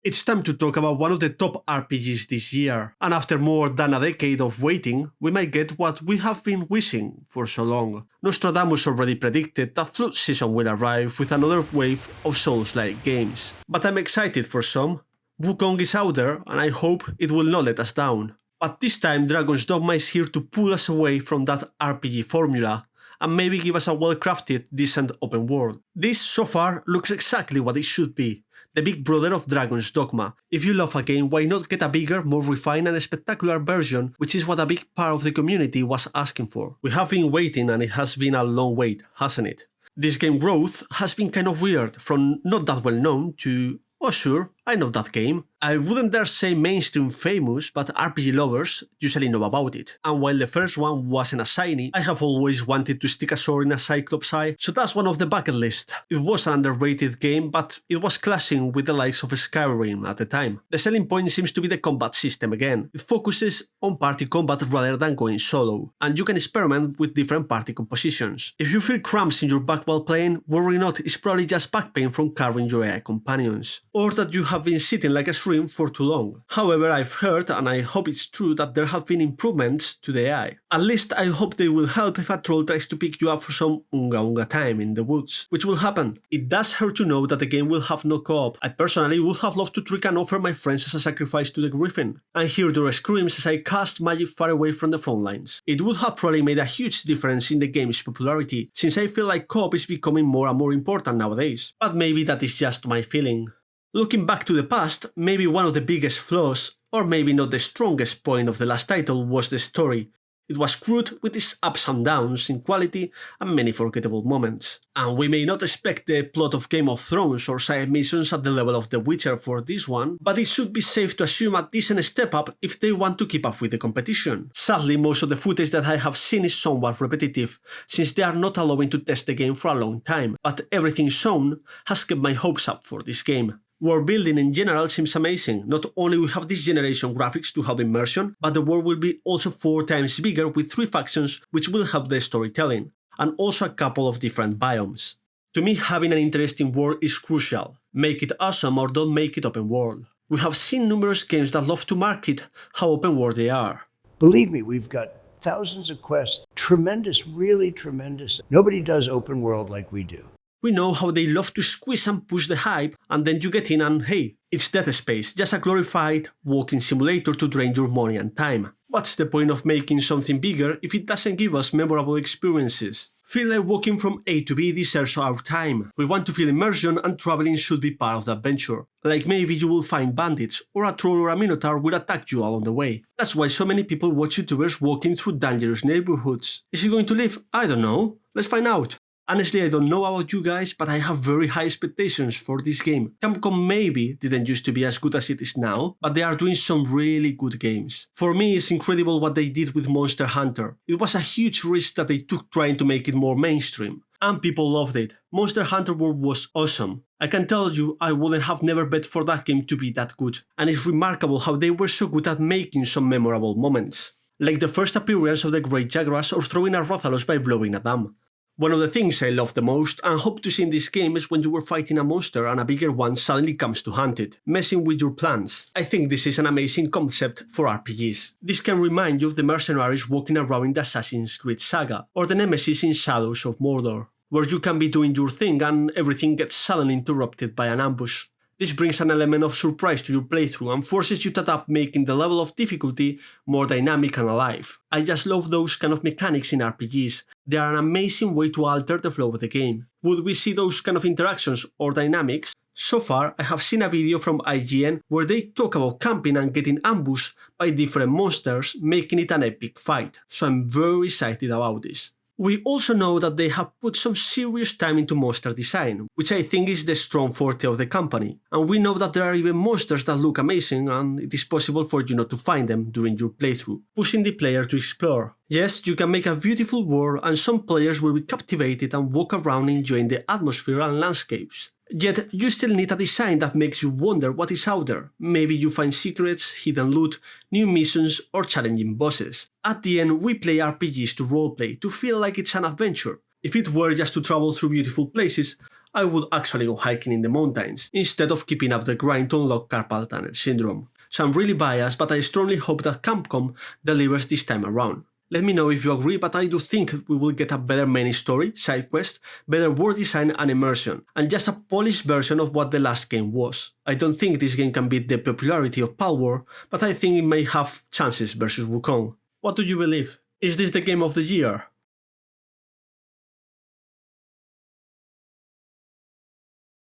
It's time to talk about one of the top RPGs this year, and after more than a decade of waiting, we might get what we have been wishing for so long. Nostradamus already predicted that Flood season will arrive with another wave of Souls-like games, but I'm excited for some. Wukong is out there, and I hope it will not let us down. But this time Dragon's Dogma is here to pull us away from that RPG formula, and maybe give us a well-crafted, decent open world. This, so far, looks exactly what it should be. The big brother of Dragon's Dogma. If you love a game, why not get a bigger, more refined and spectacular version, which is what a big part of the community was asking for. We have been waiting, and it has been a long wait, hasn't it? This game growth has been kind of weird, from not that well known to, oh sure, I know that game. I wouldn't dare say mainstream famous, but RPG lovers usually know about it. And while the first one wasn't a shiny, I have always wanted to stick a sword in a Cyclops eye, so that's one of the bucket list. It was an underrated game, but it was clashing with the likes of Skyrim at the time. The selling point seems to be the combat system again. It focuses on party combat rather than going solo, and you can experiment with different party compositions. If you feel cramps in your back while playing, worry not, it's probably just back pain from carrying your AI companions. Or that you have been sitting like a shrimp for too long. However, I've heard, and I hope it's true, that there have been improvements to the AI. At least I hope they will help if a troll tries to pick you up for some unga time in the woods, which will happen. It does hurt to know that the game will have no co-op. I personally would have loved to trick and offer my friends as a sacrifice to the griffin, and hear their screams as I cast magic far away from the front lines. It would have probably made a huge difference in the game's popularity, since I feel like co-op is becoming more and more important nowadays. But maybe that is just my feeling. Looking back to the past, maybe one of the biggest flaws, or maybe not the strongest point of the last title, was the story. It was crude with its ups and downs in quality and many forgettable moments. And we may not expect the plot of Game of Thrones or side missions at the level of The Witcher for this one, but it should be safe to assume a decent step up if they want to keep up with the competition. Sadly, most of the footage that I have seen is somewhat repetitive, since they are not allowing to test the game for a long time, but everything shown has kept my hopes up for this game. World building in general seems amazing. Not only we have this generation graphics to help immersion, but the world will be also 4 times bigger with 3 factions which will help the storytelling, and also a couple of different biomes. To me, having an interesting world is crucial. Make it awesome or don't make it open world. We have seen numerous games that love to market how open world they are. Believe me, we've got thousands of quests. Tremendous, really tremendous. Nobody does open world like we do. We know how they love to squeeze and push the hype, and then you get in and hey, it's Dead Space, just a glorified walking simulator to drain your money and time. What's the point of making something bigger if it doesn't give us memorable experiences? Feel like walking from A to B deserves our time. We want to feel immersion, and traveling should be part of the adventure. Like maybe you will find bandits, or a troll or a minotaur will attack you along the way. That's why so many people watch YouTubers walking through dangerous neighborhoods. Is he going to live? I don't know. Let's find out. Honestly, I don't know about you guys, but I have very high expectations for this game. Capcom maybe didn't used to be as good as it is now, but they are doing some really good games. For me, it's incredible what they did with Monster Hunter. It was a huge risk that they took trying to make it more mainstream, and people loved it. Monster Hunter World was awesome. I can tell you, I wouldn't have never bet for that game to be that good, and it's remarkable how they were so good at making some memorable moments. Like the first appearance of the Great Jaguars or throwing a Rathalos by blowing a dam. One of the things I love the most and hope to see in this game is when you were fighting a monster and a bigger one suddenly comes to hunt it, messing with your plans. I think this is an amazing concept for RPGs. This can remind you of the mercenaries walking around in the Assassin's Creed saga, or the nemesis in Shadows of Mordor, where you can be doing your thing and everything gets suddenly interrupted by an ambush. This brings an element of surprise to your playthrough and forces you to adapt, making the level of difficulty more dynamic and alive. I just love those kind of mechanics in RPGs. They are an amazing way to alter the flow of the game. Would we see those kind of interactions or dynamics? So far, I have seen a video from IGN where they talk about camping and getting ambushed by different monsters, making it an epic fight. So I'm very excited about this. We also know that they have put some serious time into monster design, which I think is the strong forte of the company. And we know that there are even monsters that look amazing, and it is possible for you not to find them during your playthrough, pushing the player to explore. Yes, you can make a beautiful world and some players will be captivated and walk around enjoying the atmosphere and landscapes. Yet, you still need a design that makes you wonder what is out there. Maybe you find secrets, hidden loot, new missions, or challenging bosses. At the end, we play RPGs to roleplay, to feel like it's an adventure. If it were just to travel through beautiful places, I would actually go hiking in the mountains, instead of keeping up the grind to unlock carpal tunnel syndrome. So I'm really biased, but I strongly hope that Capcom delivers this time around. Let me know if you agree, but I do think we will get a better main story, side quest, better world design and immersion, and just a polished version of what the last game was. I don't think this game can beat the popularity of Palworld, but I think it may have chances versus Wukong. What do you believe? Is this the game of the year?